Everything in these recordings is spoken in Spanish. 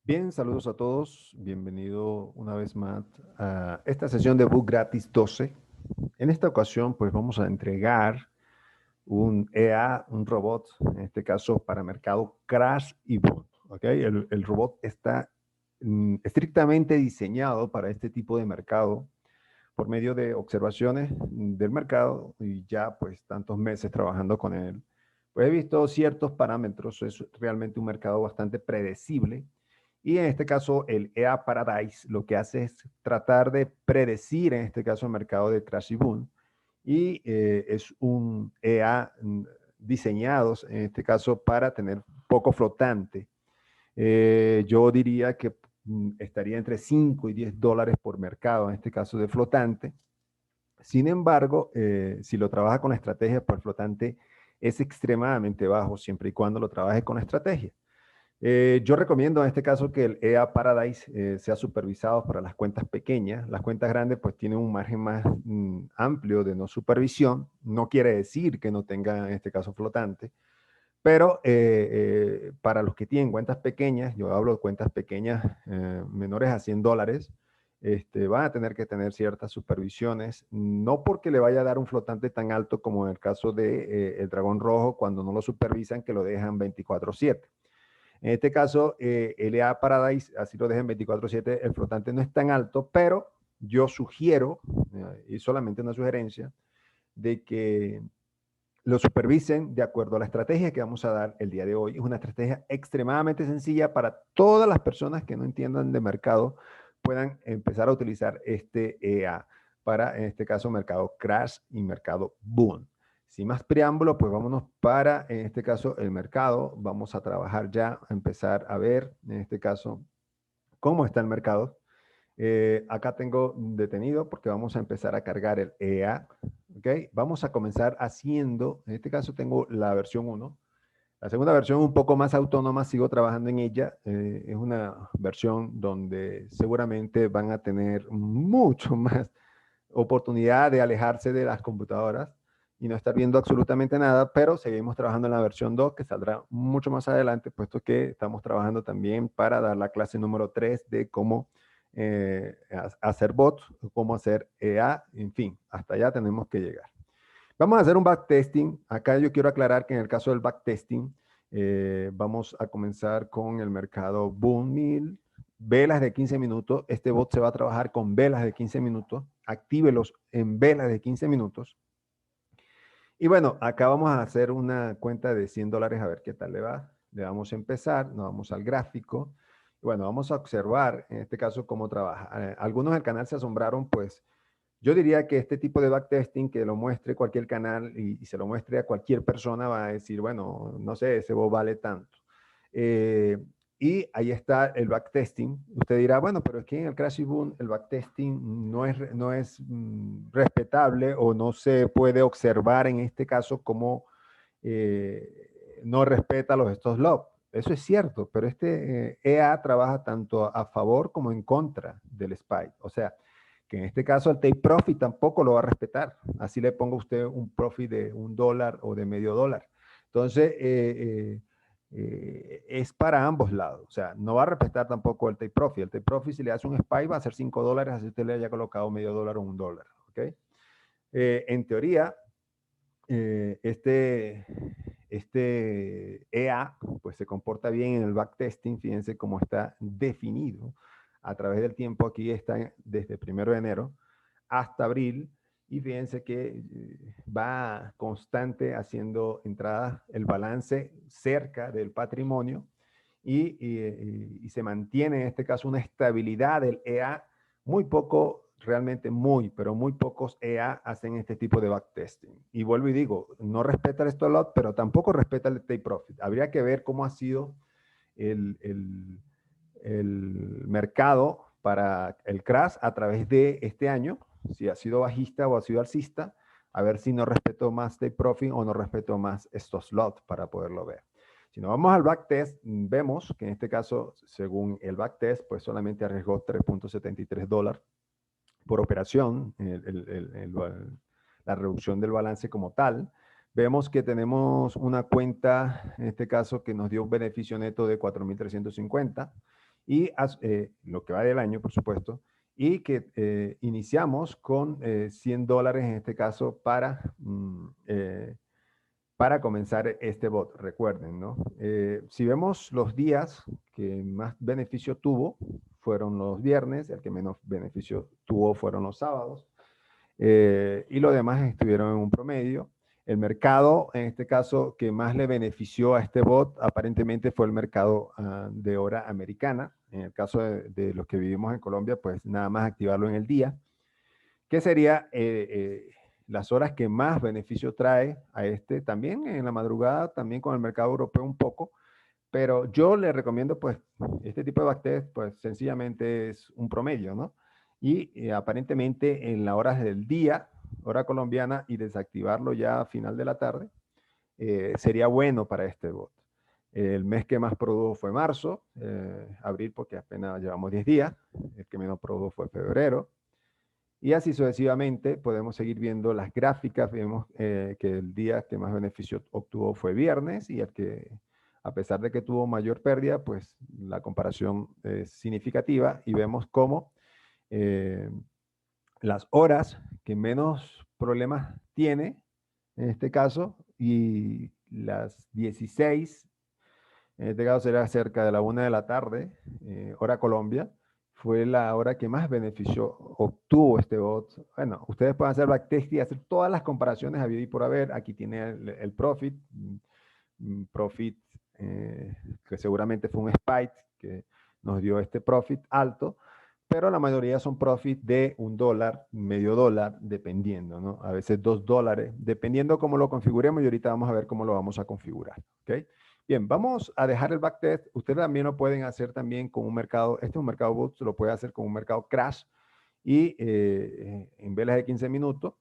Bien, saludos a todos. Bienvenido una vez más a esta sesión de Book Gratis 12. En esta ocasión, pues vamos a entregar un EA, un robot, en este caso para mercado Crash y Boot. ¿Ok? El robot está estrictamente diseñado para este tipo de mercado por medio de observaciones del mercado y ya pues tantos meses trabajando con él. Pues he visto ciertos parámetros, es realmente un mercado bastante predecible. Y en este caso, el EA Paradise lo que hace es tratar de predecir, en este caso, el mercado de Crash y Boom. Y es un EA diseñado, en este caso, para tener poco flotante. Yo diría que estaría entre 5 y 10 dólares por mercado, en este caso de flotante. Sin embargo, si lo trabaja con estrategia, pues el flotante es extremadamente bajo, siempre y cuando lo trabaje con estrategia. Yo recomiendo en este caso que el EA Paradise sea supervisado para las cuentas pequeñas. Las cuentas grandes pues tienen un margen más amplio de no supervisión. No quiere decir que no tenga en este caso flotante, pero para los que tienen cuentas pequeñas, yo hablo de cuentas pequeñas menores a 100 dólares, van a tener que tener ciertas supervisiones, no porque le vaya a dar un flotante tan alto como en el caso de el dragón rojo, cuando no lo supervisan, que lo dejan 24/7. En este caso, LA Paradise, así lo dejen 24/7, el flotante no es tan alto, pero yo sugiero, y solamente una sugerencia, de que lo supervisen de acuerdo a la estrategia que vamos a dar el día de hoy. Es una estrategia extremadamente sencilla para todas las personas que no entiendan de mercado, puedan empezar a utilizar este EA para, en este caso, mercado crash y mercado boom. Sin más preámbulo, pues vámonos para, en este caso, el mercado. Vamos a trabajar ya, a empezar a ver, en este caso, cómo está el mercado. Acá tengo detenido porque vamos a empezar a cargar el EA. ¿Ok? Vamos a comenzar haciendo, en este caso tengo la versión 1. La segunda versión un poco más autónoma, sigo trabajando en ella. Es una versión donde seguramente van a tener mucho más oportunidad de alejarse de las computadoras y no estar viendo absolutamente nada, pero seguimos trabajando en la versión 2 que saldrá mucho más adelante, puesto que estamos trabajando también para dar la clase número 3 de cómo hacer bots, cómo hacer EA, en fin, hasta allá tenemos que llegar. Vamos a hacer un backtesting. Acá yo quiero aclarar que en el caso del backtesting, vamos a comenzar con el mercado Boom 1000, velas de 15 minutos. Este bot se va a trabajar con velas de 15 minutos. Actívelos en velas de 15 minutos. Y bueno, acá vamos a hacer una cuenta de 100 dólares a ver qué tal le va. Le vamos a empezar, nos vamos al gráfico. Y bueno, vamos a observar en este caso cómo trabaja. Algunos del canal se asombraron, pues yo diría que este tipo de backtesting, que lo muestre cualquier canal y se lo muestre a cualquier persona, va a decir, bueno, no sé, ese bot vale tanto. Eh, y ahí está el backtesting. Usted dirá, bueno, pero es que en el Crash y Boom el backtesting no es respetable o no se puede observar en este caso como no respeta los stop loss. Eso es cierto, pero este EA trabaja tanto a favor como en contra del SPY. O sea, que en este caso el take profit tampoco lo va a respetar. Así le ponga usted un profit de $1 o de medio dólar. Entonces, es para ambos lados. O sea, no va a respetar tampoco el take profit. El take profit, si le hace un SPY, va a ser 5 dólares, así usted le haya colocado medio dólar o $1. ¿Ok? En teoría, este EA pues se comporta bien en el backtesting. Fíjense cómo está definido a través del tiempo. Aquí está desde 1 de enero hasta abril. Y fíjense que va constante haciendo entradas, el balance cerca del patrimonio y se mantiene en este caso una estabilidad del EA. Muy poco, realmente muy, pero muy pocos EA hacen este tipo de backtesting. Y vuelvo y digo, no respeta el stop loss, pero tampoco respeta el take profit. Habría que ver cómo ha sido el, el, el mercado para el crash a través de este año, si ha sido bajista o ha sido alcista, a ver si no respetó más take profit o no respetó más estos lots para poderlo ver. Si nos vamos al backtest, vemos que en este caso, según el backtest, pues solamente arriesgó 3.73 dólares por operación, la reducción del balance como tal. Vemos que tenemos una cuenta, en este caso, que nos dio un beneficio neto de 4.350 y lo que va del año, por supuesto, y que iniciamos con $100 en este caso para comenzar este bot, recuerden, ¿no? Si vemos los días que más beneficio tuvo, fueron los viernes, el que menos beneficio tuvo fueron los sábados, y los demás estuvieron en un promedio. El mercado, en este caso, que más le benefició a este bot, aparentemente fue el mercado de hora americana. En el caso de los que vivimos en Colombia, pues nada más activarlo en el día, que sería las horas que más beneficio trae a este, también en la madrugada, también con el mercado europeo un poco, pero yo le recomiendo pues este tipo de backtest pues sencillamente es un promedio, ¿no? Y aparentemente en las horas del día, hora colombiana, y desactivarlo ya a final de la tarde, sería bueno para este bot. El mes que más produjo fue marzo, abril porque apenas llevamos 10 días, el que menos produjo fue febrero, y así sucesivamente podemos seguir viendo las gráficas. Vemos que el día que más beneficio obtuvo fue viernes y el que, a pesar de que tuvo mayor pérdida, pues la comparación es significativa y vemos cómo eh, las horas que menos problemas tiene, en este caso, y las 16, en este caso será cerca de la 1 de la tarde, hora Colombia, fue la hora que más beneficio obtuvo este bot. Bueno, ustedes pueden hacer backtest y hacer todas las comparaciones habido y por haber. Aquí tiene el profit, profit que seguramente fue un spike que nos dio este profit alto, pero la mayoría son profit de $1, medio dólar, dependiendo, ¿no? A veces $2, dependiendo cómo lo configuremos y ahorita vamos a ver cómo lo vamos a configurar, ¿ok? Bien, vamos a dejar el backtest. Ustedes también lo pueden hacer también con un mercado, este es un mercado boot, lo puede hacer con un mercado crash y en velas de 15 minutos,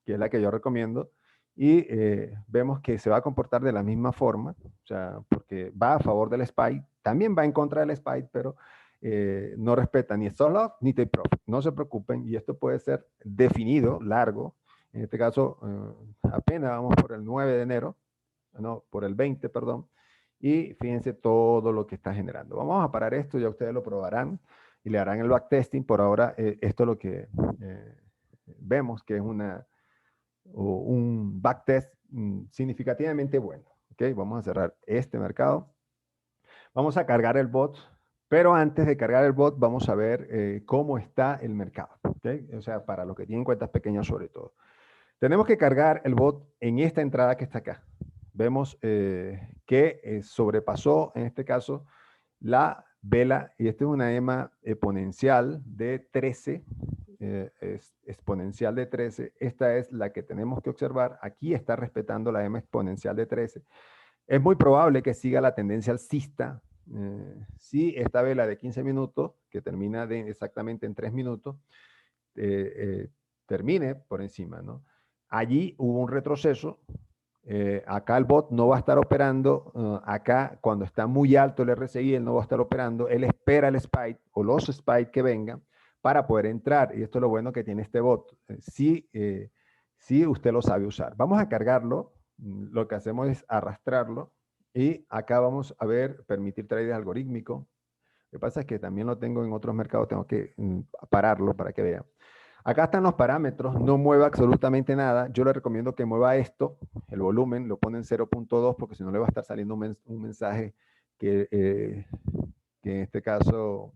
que es la que yo recomiendo, y vemos que se va a comportar de la misma forma, o sea, porque va a favor del SPY, también va en contra del SPY, pero no respeta ni stop loss ni take profit. No se preocupen, y esto puede ser definido, largo. En este caso, apenas vamos por el 9 de enero, no, por el 20, perdón, y fíjense todo lo que está generando. Vamos a parar esto, ya ustedes lo probarán y le harán el backtesting. Por ahora, esto es lo que vemos que es un backtest significativamente bueno. ¿Okay? Vamos a cerrar este mercado. Vamos a cargar el bot, pero antes de cargar el bot vamos a ver cómo está el mercado. ¿Okay? O sea, para los que tienen cuentas pequeñas sobre todo. Tenemos que cargar el bot en esta entrada que está acá. Vemos que sobrepasó, en este caso, la vela, y esta es una EMA exponencial de 13, es exponencial de 13. Esta es la que tenemos que observar. Aquí está respetando la EMA exponencial de 13. Es muy probable que siga la tendencia alcista. Si esta vela de 15 minutos, que termina exactamente en 3 minutos, termine por encima, ¿no? Allí hubo un retroceso. Acá el bot no va a estar operando. Acá, cuando está muy alto el RSI, él no va a estar operando. Él espera el spike o los spikes que vengan para poder entrar. Y esto es lo bueno que tiene este bot. Si usted lo sabe usar. Vamos a cargarlo. Lo que hacemos es arrastrarlo. Y acá vamos a ver, permitir trade algorítmico. Lo que pasa es que también lo tengo en otros mercados. Tengo que pararlo para que vean. Acá están los parámetros, no mueva absolutamente nada. Yo le recomiendo que mueva esto, el volumen, lo pone en 0.2 porque si no le va a estar saliendo un mensaje que en este caso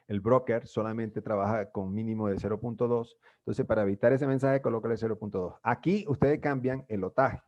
el broker solamente trabaja con mínimo de 0.2. Entonces, para evitar ese mensaje, colócale 0.2. Aquí ustedes cambian el lotaje,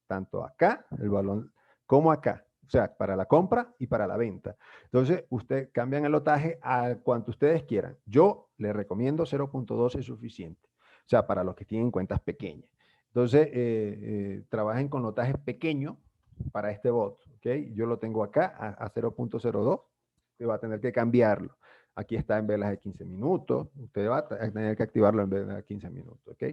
tanto acá, el balón, como acá. O sea, para la compra y para la venta. Entonces, ustedes cambian el lotaje a cuanto ustedes quieran. Yo les recomiendo 0.2 es suficiente. O sea, para los que tienen cuentas pequeñas. Entonces, trabajen con lotajes pequeños para este bot. ¿Okay? Yo lo tengo acá a 0.02. Usted va a tener que cambiarlo. Aquí está en velas de 15 minutos. Usted va a tener que activarlo en velas de 15 minutos. ¿Ok?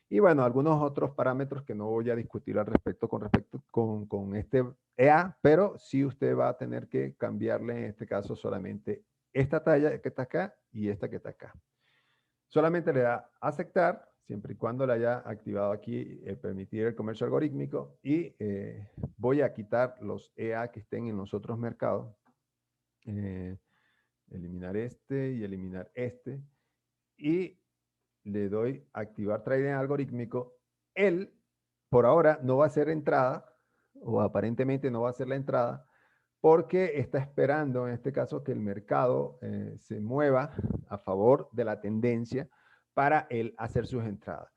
Y bueno, algunos otros parámetros que no voy a discutir al respecto con este EA, pero sí usted va a tener que cambiarle en este caso solamente esta talla que está acá y esta que está acá. Solamente le da aceptar, siempre y cuando le haya activado aquí permitir el comercio algorítmico y voy a quitar los EA que estén en los otros mercados. eliminar este y eliminar este, y le doy activar trading algorítmico. Él, por ahora, no va a hacer entrada, o aparentemente no va a hacer la entrada, porque está esperando, en este caso, que el mercado se mueva a favor de la tendencia para él hacer sus entradas.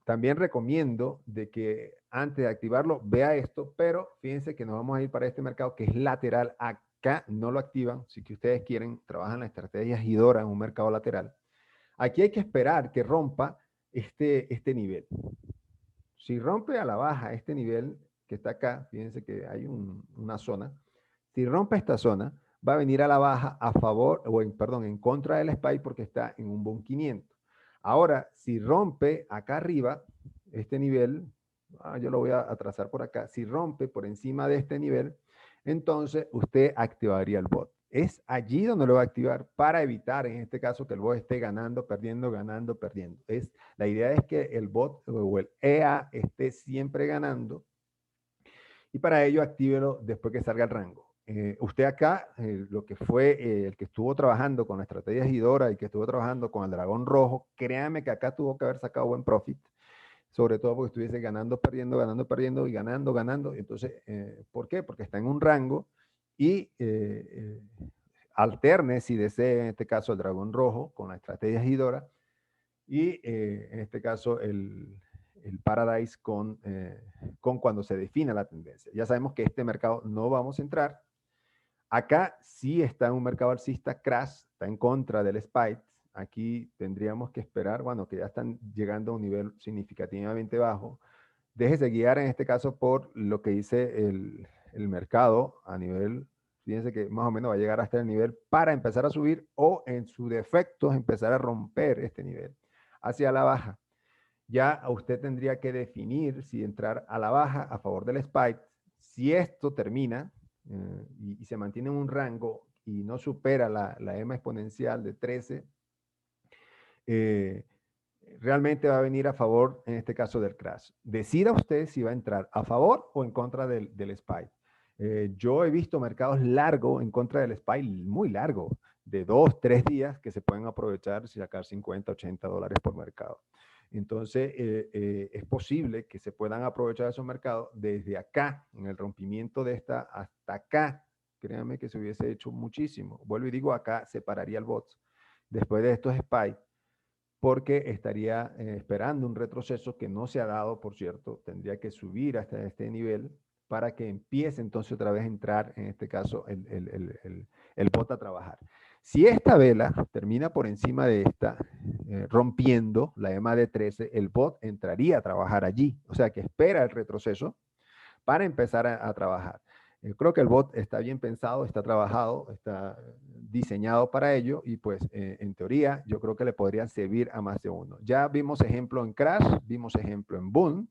También recomiendo de que antes de activarlo vea esto, pero fíjense que nos vamos a ir para este mercado que es lateral. Acá no lo activan, si que ustedes quieren, trabajan la estrategia Hidora en un mercado lateral. Aquí hay que esperar que rompa este nivel. Si rompe a la baja este nivel que está acá, fíjense que hay una zona, si rompe esta zona, va a venir a la baja a favor, o perdón, en contra del SPY porque está en un BON 500. Ahora, si rompe acá arriba, este nivel, yo lo voy a trazar por acá, si rompe por encima de este nivel, entonces usted activaría el bot. Es allí donde lo va a activar para evitar, en este caso, que el bot esté ganando, perdiendo, ganando, perdiendo. La idea es que el bot o el EA esté siempre ganando y para ello actívelo después que salga el rango. Usted acá, lo que fue el que estuvo trabajando con la estrategia Hidora y que estuvo trabajando con el dragón rojo, créame que acá tuvo que haber sacado buen profit, sobre todo porque estuviese ganando, perdiendo, ganando, perdiendo y ganando, ganando. Entonces, ¿por qué? Porque está en un rango y alterne, si desea, en este caso el dragón rojo con la estrategia Hidora y en este caso el Paradise con cuando se define la tendencia. Ya sabemos que este mercado no vamos a entrar. Acá sí está en un mercado alcista, crash, está en contra del SPY. Aquí tendríamos que esperar, bueno, que ya están llegando a un nivel significativamente bajo. Déjese guiar en este caso por lo que dice el mercado a nivel, fíjense que más o menos va a llegar hasta el nivel para empezar a subir o en su defecto empezar a romper este nivel hacia la baja. Ya usted tendría que definir si entrar a la baja a favor del SPY. Si esto termina y se mantiene en un rango y no supera la EMA exponencial de 13, realmente va a venir a favor, en este caso, del crash. Decida usted si va a entrar a favor o en contra del SPY. Yo he visto mercados largos en contra del SPY, muy largo, de 2, 3 días, que se pueden aprovechar y sacar 50, 80 dólares por mercado. Entonces, es posible que se puedan aprovechar esos mercados desde acá, en el rompimiento de esta, hasta acá. Créanme que se hubiese hecho muchísimo. Vuelvo y digo, acá se pararía el bot. Después de estos SPY, porque estaría esperando un retroceso que no se ha dado, por cierto, tendría que subir hasta este nivel para que empiece entonces otra vez a entrar, en este caso, el bot a trabajar. Si esta vela termina por encima de esta, rompiendo la EMA de 13, el bot entraría a trabajar allí, o sea que espera el retroceso para empezar a trabajar. Creo que el bot está bien pensado, está trabajado, está diseñado para ello y pues en teoría yo creo que le podría servir a más de uno. Ya vimos ejemplo en Crash, vimos ejemplo en Boom,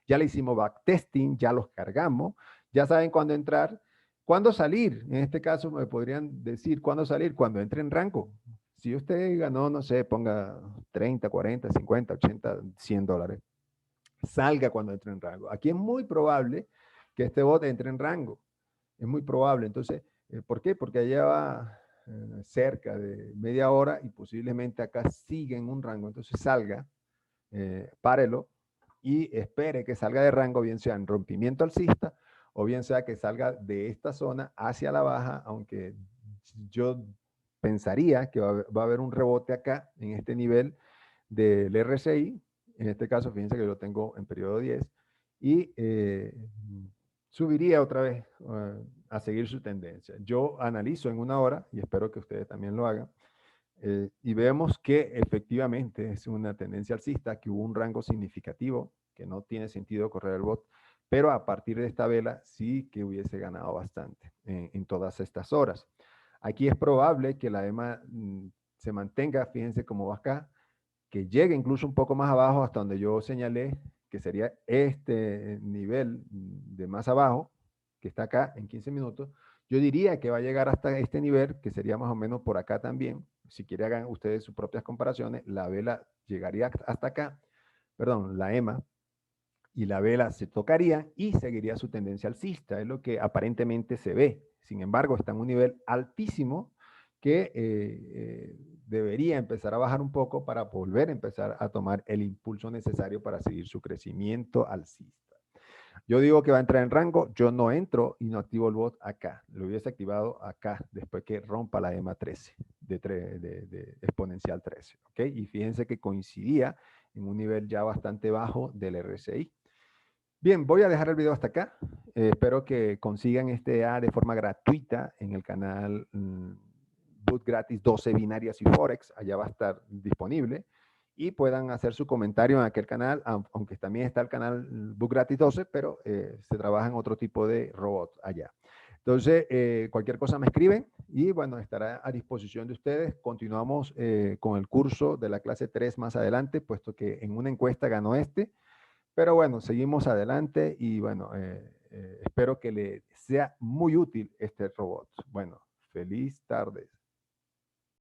ya le hicimos backtesting, ya los cargamos, ya saben cuándo entrar, cuándo salir. En este caso me podrían decir cuándo salir, cuando entre en rango. Si usted ganó, no sé, ponga 30, 40, 50, 80, 100 dólares, salga cuando entre en rango. Aquí es muy probable que este bot entre en rango. Es muy probable. Entonces, ¿por qué? Porque allá va cerca de media hora y posiblemente acá sigue en un rango. Entonces salga, párelo y espere que salga de rango, bien sea en rompimiento alcista o bien sea que salga de esta zona hacia la baja, aunque yo pensaría que va a haber un rebote acá en este nivel del RSI. En este caso, fíjense que lo tengo en periodo 10 y subiría otra vez a seguir su tendencia. Yo analizo en una hora y espero que ustedes también lo hagan. Y vemos que efectivamente es una tendencia alcista, que hubo un rango significativo, que no tiene sentido correr el bot, pero a partir de esta vela sí que hubiese ganado bastante en todas estas horas. Aquí es probable que la EMA se mantenga, fíjense cómo va acá, que llegue incluso un poco más abajo hasta donde yo señalé, que sería este nivel de más abajo, que está acá en 15 minutos. Yo diría que va a llegar hasta este nivel, que sería más o menos por acá también. Si quieren hagan ustedes sus propias comparaciones, la vela llegaría hasta acá, perdón, la EMA, y la vela se tocaría y seguiría su tendencia alcista. Es lo que aparentemente se ve. Sin embargo, está en un nivel altísimo que debería empezar a bajar un poco para volver a empezar a tomar el impulso necesario para seguir su crecimiento alcista. Yo digo que va a entrar en rango, yo no entro y no activo el bot acá. Lo hubiese activado acá, después que rompa la EMA 13, de exponencial 13. ¿Ok? Y fíjense que coincidía en un nivel ya bastante bajo del RSI. Bien, voy a dejar el video hasta acá. Espero que consigan este A de forma gratuita en el canal Boot Gratis 12 Binarias y Forex. Allá va a estar disponible. Y puedan hacer su comentario en aquel canal, aunque también está el canal Boot Gratis 12, pero se trabaja en otro tipo de robots allá. Entonces, cualquier cosa me escriben y bueno, estará a disposición de ustedes. Continuamos con el curso de la clase 3 más adelante, puesto que en una encuesta ganó este. Pero bueno, seguimos adelante y bueno, espero que le sea muy útil este robot. Bueno, feliz tarde.